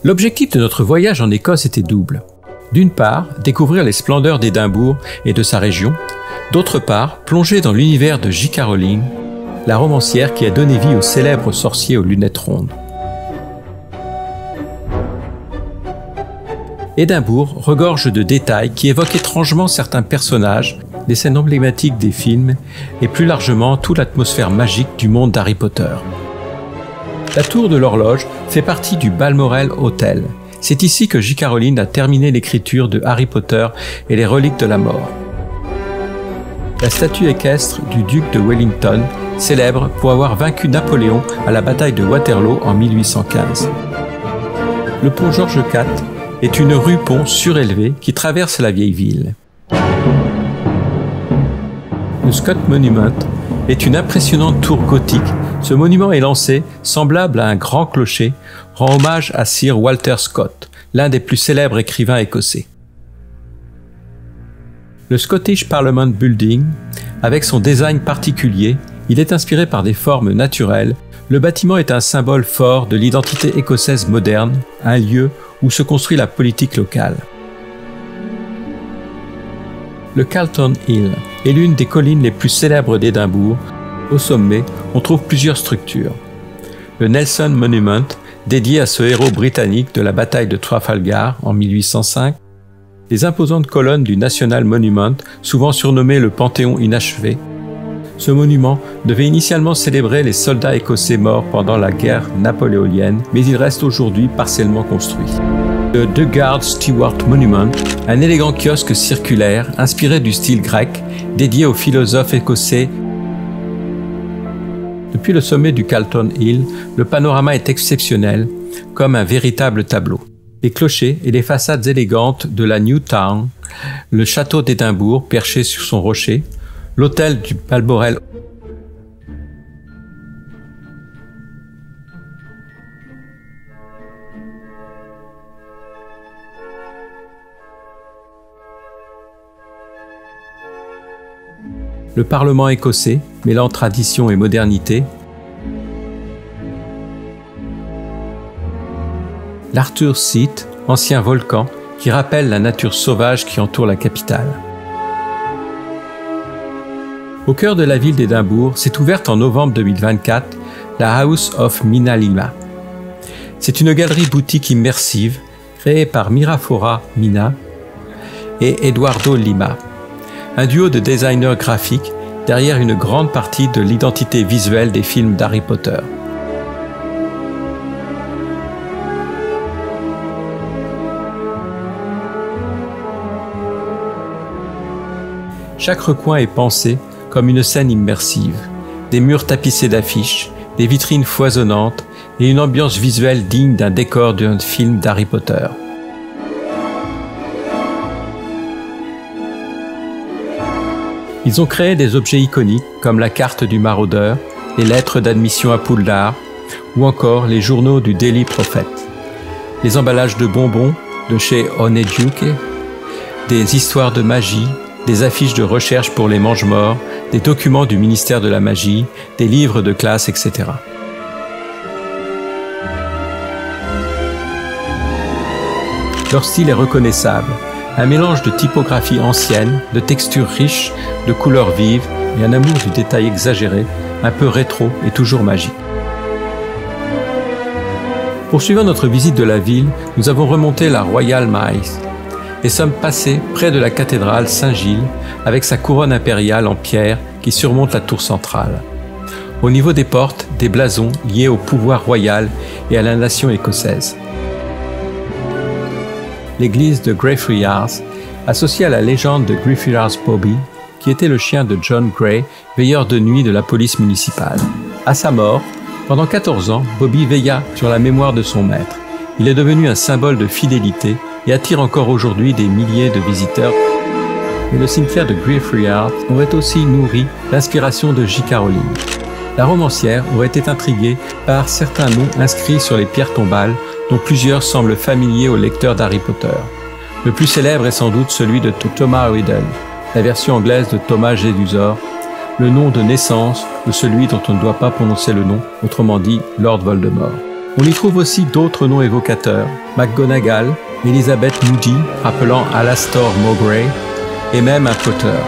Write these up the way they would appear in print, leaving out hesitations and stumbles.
L'objectif de notre voyage en Écosse était double. D'une part, découvrir les splendeurs d'Édimbourg et de sa région. D'autre part, plonger dans l'univers de J.K. Rowling, la romancière qui a donné vie au célèbre sorcier aux lunettes rondes. Édimbourg regorge de détails qui évoquent étrangement certains personnages, des scènes emblématiques des films et plus largement toute l'atmosphère magique du monde d'Harry Potter. La tour de l'horloge fait partie du Balmoral Hotel. C'est ici que J.K. Rowling a terminé l'écriture de Harry Potter et les reliques de la mort. La statue équestre du duc de Wellington, célèbre pour avoir vaincu Napoléon à la bataille de Waterloo en 1815. Le pont Georges IV est une rue-pont surélevée qui traverse la vieille ville. Le Scott Monument est une impressionnante tour gothique. Ce monument est lancé, semblable à un grand clocher, rend hommage à Sir Walter Scott, l'un des plus célèbres écrivains écossais. Le Scottish Parliament Building, avec son design particulier, il est inspiré par des formes naturelles. Le bâtiment est un symbole fort de l'identité écossaise moderne, un lieu où se construit la politique locale. Le Calton Hill est l'une des collines les plus célèbres d'Édimbourg. Au sommet, on trouve plusieurs structures. Le Nelson Monument, dédié à ce héros britannique de la bataille de Trafalgar en 1805. Les imposantes colonnes du National Monument, souvent surnommé le Panthéon inachevé. Ce monument devait initialement célébrer les soldats écossais morts pendant la guerre napoléonienne, mais il reste aujourd'hui partiellement construit. Le Dugard Stewart Monument, un élégant kiosque circulaire inspiré du style grec, dédié au philosophe écossais. Depuis le sommet du Calton Hill, le panorama est exceptionnel, comme un véritable tableau. Les clochers et les façades élégantes de la New Town, le château d'Édimbourg perché sur son rocher, l'hôtel du Balmoral. Le Parlement écossais, mêlant tradition et modernité. L'Arthur's Seat, ancien volcan qui rappelle la nature sauvage qui entoure la capitale. Au cœur de la ville d'Édimbourg, s'est ouverte en novembre 2024 la House of Minalima. C'est une galerie boutique immersive créée par Mirafora Mina et Eduardo Lima, un duo de designers graphiques derrière une grande partie de l'identité visuelle des films d'Harry Potter. Chaque recoin est pensé comme une scène immersive, des murs tapissés d'affiches, des vitrines foisonnantes et une ambiance visuelle digne d'un décor d'un film d'Harry Potter. Ils ont créé des objets iconiques comme la carte du maraudeur, les lettres d'admission à Poudlard ou encore les journaux du Daily Prophet, les emballages de bonbons de chez Honeyduke, des histoires de magie, des affiches de recherche pour les mange-morts, des documents du ministère de la magie, des livres de classe, etc. Leur style est reconnaissable, un mélange de typographie ancienne, de textures riches, de couleurs vives et un amour du détail exagéré, un peu rétro et toujours magique. Poursuivant notre visite de la ville, nous avons remonté la Royal Mile et sommes passés près de la cathédrale Saint-Gilles avec sa couronne impériale en pierre qui surmonte la tour centrale. Au niveau des portes, des blasons liés au pouvoir royal et à la nation écossaise. L'église de Greyfriars, associée à la légende de Greyfriars Bobby, qui était le chien de John Grey, veilleur de nuit de la police municipale. À sa mort, pendant 14 ans, Bobby veilla sur la mémoire de son maître. Il est devenu un symbole de fidélité et attire encore aujourd'hui des milliers de visiteurs. Mais le cimetière de Greyfriars aurait aussi nourri l'inspiration de J.K. Rowling. La romancière aurait été intriguée par certains noms inscrits sur les pierres tombales, dont plusieurs semblent familiers aux lecteurs d'Harry Potter. Le plus célèbre est sans doute celui de Thomas Riddle, la version anglaise de Thomas Jedusor, le nom de naissance de celui dont on ne doit pas prononcer le nom, autrement dit Lord Voldemort. On y trouve aussi d'autres noms évocateurs, McGonagall, Elizabeth Moody, rappelant Alastor Mowbray, et même un Potter.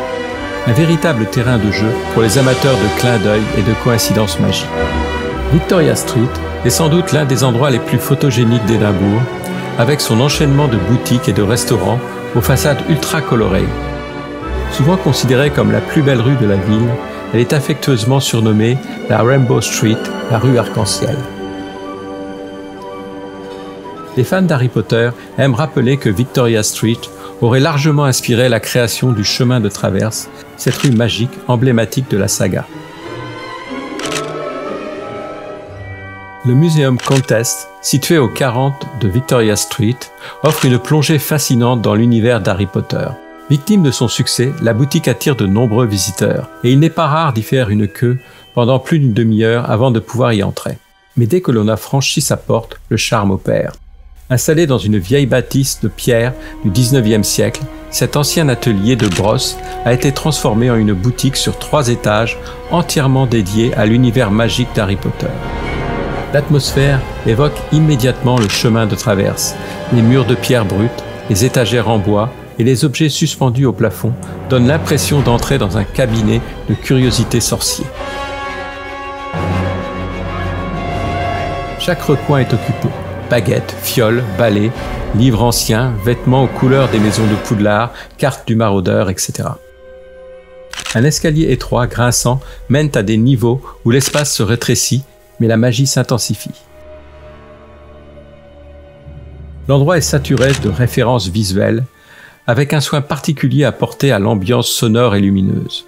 Un véritable terrain de jeu pour les amateurs de clins d'œil et de coïncidences magiques. Victoria Street est sans doute l'un des endroits les plus photogéniques d'Édimbourg, avec son enchaînement de boutiques et de restaurants aux façades ultra colorées. Souvent considérée comme la plus belle rue de la ville, elle est affectueusement surnommée la Rainbow Street, la rue arc-en-ciel. Les fans d'Harry Potter aiment rappeler que Victoria Street aurait largement inspiré la création du chemin de traverse, cette rue magique emblématique de la saga. Le Muséum Contest, situé au 40 de Victoria Street, offre une plongée fascinante dans l'univers d'Harry Potter. Victime de son succès, la boutique attire de nombreux visiteurs, et il n'est pas rare d'y faire une queue pendant plus d'une demi-heure avant de pouvoir y entrer. Mais dès que l'on a franchi sa porte, le charme opère. Installé dans une vieille bâtisse de pierre du 19e siècle, cet ancien atelier de brosse a été transformé en une boutique sur 3 étages entièrement dédiée à l'univers magique d'Harry Potter. L'atmosphère évoque immédiatement le chemin de traverse. Les murs de pierre brute, les étagères en bois et les objets suspendus au plafond donnent l'impression d'entrer dans un cabinet de curiosités sorciers. Chaque recoin est occupé. Baguettes, fioles, balais, livres anciens, vêtements aux couleurs des maisons de Poudlard, cartes du maraudeur, etc. Un escalier étroit, grinçant, mène à des niveaux où l'espace se rétrécit, mais la magie s'intensifie. L'endroit est saturé de références visuelles, avec un soin particulier apporté à l'ambiance sonore et lumineuse.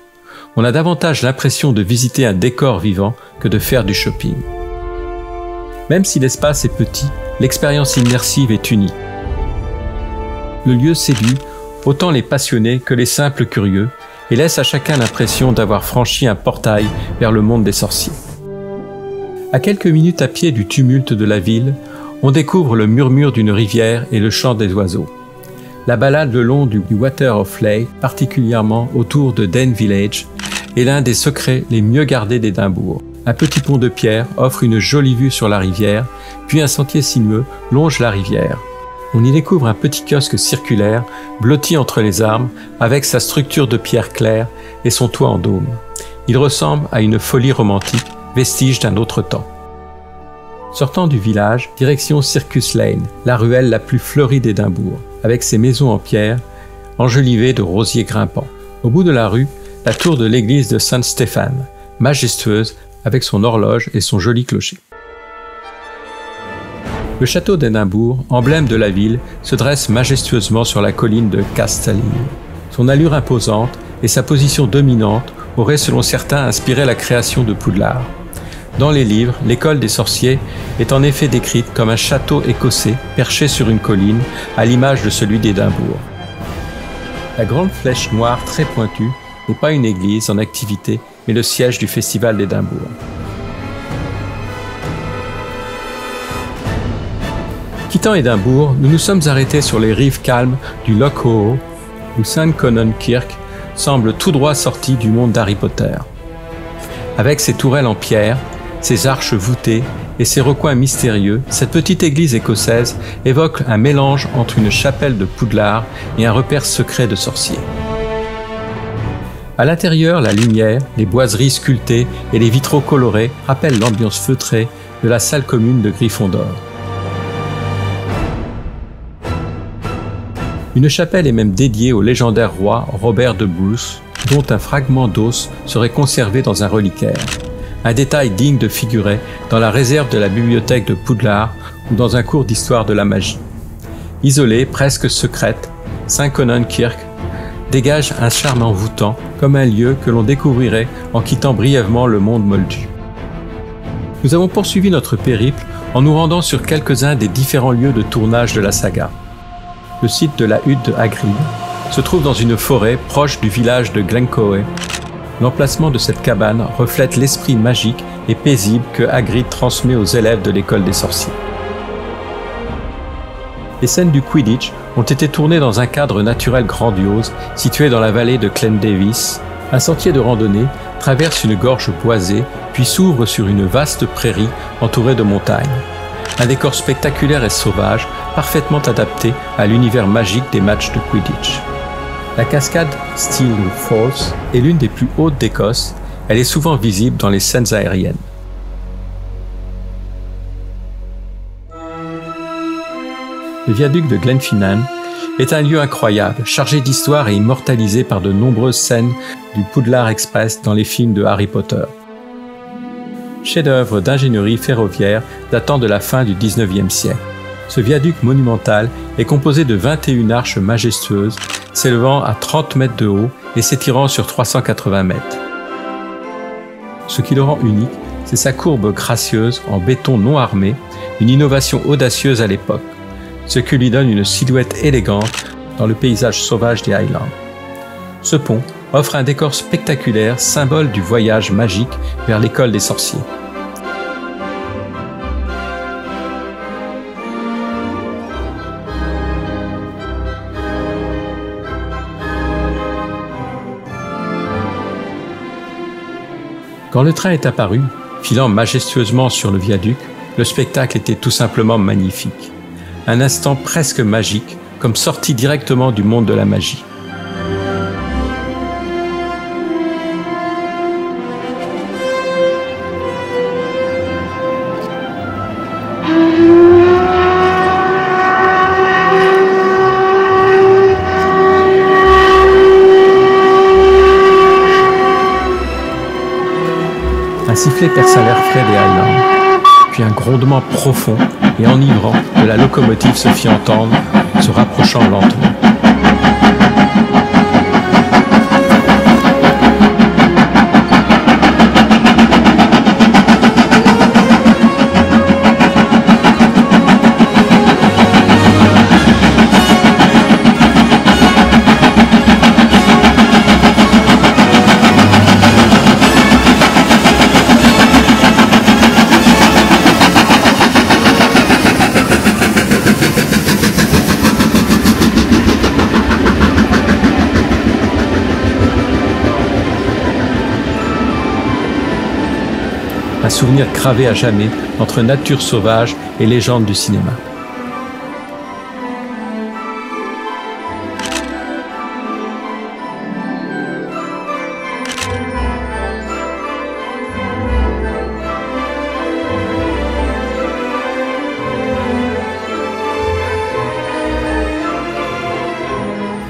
On a davantage l'impression de visiter un décor vivant que de faire du shopping. Même si l'espace est petit, l'expérience immersive est unique. Le lieu séduit autant les passionnés que les simples curieux et laisse à chacun l'impression d'avoir franchi un portail vers le monde des sorciers. À quelques minutes à pied du tumulte de la ville, on découvre le murmure d'une rivière et le chant des oiseaux. La balade le long du Water of Leigh, particulièrement autour de Den Village, est l'un des secrets les mieux gardés d'Édimbourg. Un petit pont de pierre offre une jolie vue sur la rivière, puis un sentier sinueux longe la rivière. On y découvre un petit kiosque circulaire, blotti entre les arbres, avec sa structure de pierre claire et son toit en dôme. Il ressemble à une folie romantique, vestige d'un autre temps. Sortant du village, direction Circus Lane, la ruelle la plus fleurie d'Édimbourg, avec ses maisons en pierre, enjolivées de rosiers grimpants. Au bout de la rue, la tour de l'église de Saint-Stéphane, majestueuse, avec son horloge et son joli clocher. Le château d'Édimbourg, emblème de la ville, se dresse majestueusement sur la colline de Castelling. Son allure imposante et sa position dominante auraient selon certains inspiré la création de Poudlard. Dans les livres, l'école des sorciers est en effet décrite comme un château écossais perché sur une colline, à l'image de celui d'Édimbourg. La grande flèche noire très pointue n'est pas une église en activité, mais le siège du festival d'Édimbourg. Quittant Édimbourg, nous nous sommes arrêtés sur les rives calmes du Loch Howe, où St. Conon Kirk semble tout droit sorti du monde d'Harry Potter. Avec ses tourelles en pierre, ses arches voûtées et ses recoins mystérieux, cette petite église écossaise évoque un mélange entre une chapelle de Poudlard et un repère secret de sorciers. À l'intérieur, la lumière, les boiseries sculptées et les vitraux colorés rappellent l'ambiance feutrée de la salle commune de Gryffondor. Une chapelle est même dédiée au légendaire roi Robert de Bruce, dont un fragment d'os serait conservé dans un reliquaire. Un détail digne de figurer dans la réserve de la bibliothèque de Poudlard ou dans un cours d'histoire de la magie. Isolée, presque secrète, St. Conon Kirk dégage un charme envoûtant, comme un lieu que l'on découvrirait en quittant brièvement le monde moldu. Nous avons poursuivi notre périple en nous rendant sur quelques-uns des différents lieux de tournage de la saga. Le site de la hutte de Hagrid se trouve dans une forêt proche du village de Glencoe. L'emplacement de cette cabane reflète l'esprit magique et paisible que Hagrid transmet aux élèves de l'école des sorciers. Les scènes du Quidditch ont été tournées dans un cadre naturel grandiose situé dans la vallée de Clem Davis. Un sentier de randonnée traverse une gorge boisée puis s'ouvre sur une vaste prairie entourée de montagnes. un décor spectaculaire et sauvage, parfaitement adapté à l'univers magique des matchs de Quidditch. La cascade Steel Falls est l'une des plus hautes d'Écosse. Elle est souvent visible dans les scènes aériennes. Le viaduc de Glenfinnan est un lieu incroyable, chargé d'histoire et immortalisé par de nombreuses scènes du Poudlard Express dans les films de Harry Potter. Chef-d'œuvre d'ingénierie ferroviaire datant de la fin du XIXe siècle. Ce viaduc monumental est composé de 21 arches majestueuses, s'élevant à 30 mètres de haut et s'étirant sur 380 mètres. Ce qui le rend unique, c'est sa courbe gracieuse en béton non armé, une innovation audacieuse à l'époque, ce qui lui donne une silhouette élégante dans le paysage sauvage des Highlands. Ce pont offre un décor spectaculaire, symbole du voyage magique vers l'école des sorciers. Quand le train est apparu, filant majestueusement sur le viaduc, le spectacle était tout simplement magnifique. Un instant presque magique, comme sorti directement du monde de la magie. Un sifflet perça l'air frais des Highlands, puis un grondement profond et enivrant de la locomotive se fit entendre, se rapprochant lentement. Un souvenir gravé à jamais entre nature sauvage et légende du cinéma.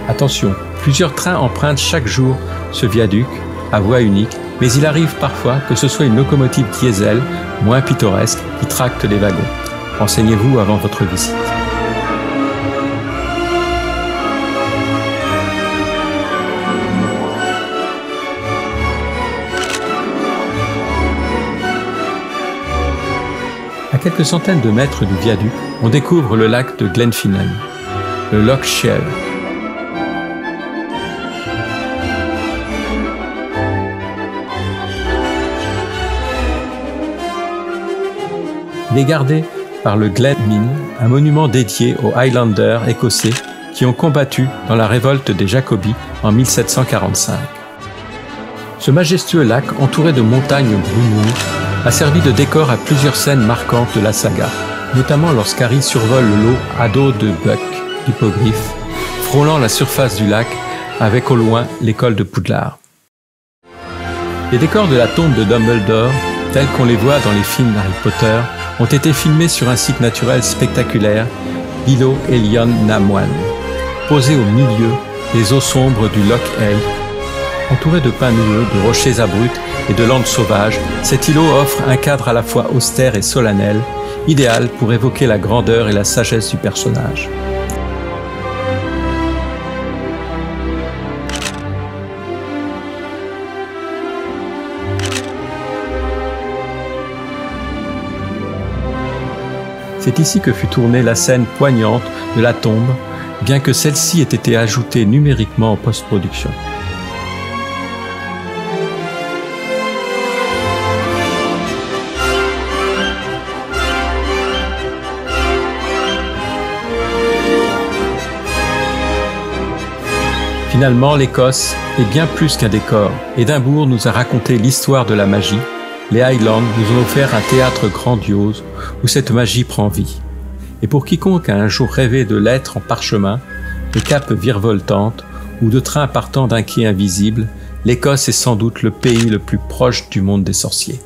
Attention, plusieurs trains empruntent chaque jour ce viaduc à voie unique, mais il arrive parfois que ce soit une locomotive diesel, moins pittoresque, qui tracte les wagons. Renseignez-vous avant votre visite. À quelques centaines de mètres du viaduc, on découvre le lac de Glenfinnan, le Loch Shiel. Il est gardé par le Glen Myn, un monument dédié aux Highlanders écossais qui ont combattu dans la révolte des Jacobis en 1745. Ce majestueux lac, entouré de montagnes bruneuses, a servi de décor à plusieurs scènes marquantes de la saga, notamment lorsqu'Harry survole le lot à dos de Buck, l'hippogriffe, frôlant la surface du lac avec au loin l'école de Poudlard. Les décors de la tombe de Dumbledore, tels qu'on les voit dans les films d'Harry Potter, ont été filmés sur un site naturel spectaculaire, l'îlot Elion Namwan, posé au milieu des eaux sombres du Loch Hey. Entouré de pins noueux, de rochers abrupts et de landes sauvages, cet îlot offre un cadre à la fois austère et solennel, idéal pour évoquer la grandeur et la sagesse du personnage. C'est ici que fut tournée la scène poignante de la tombe, bien que celle-ci ait été ajoutée numériquement en post-production. Finalement, l'Écosse est bien plus qu'un décor. Édimbourg nous a raconté l'histoire de la magie, les Highlands nous ont offert un théâtre grandiose où cette magie prend vie. Et pour quiconque a un jour rêvé de lettres en parchemin, de capes virevoltantes ou de trains partant d'un quai invisible, l'Écosse est sans doute le pays le plus proche du monde des sorciers.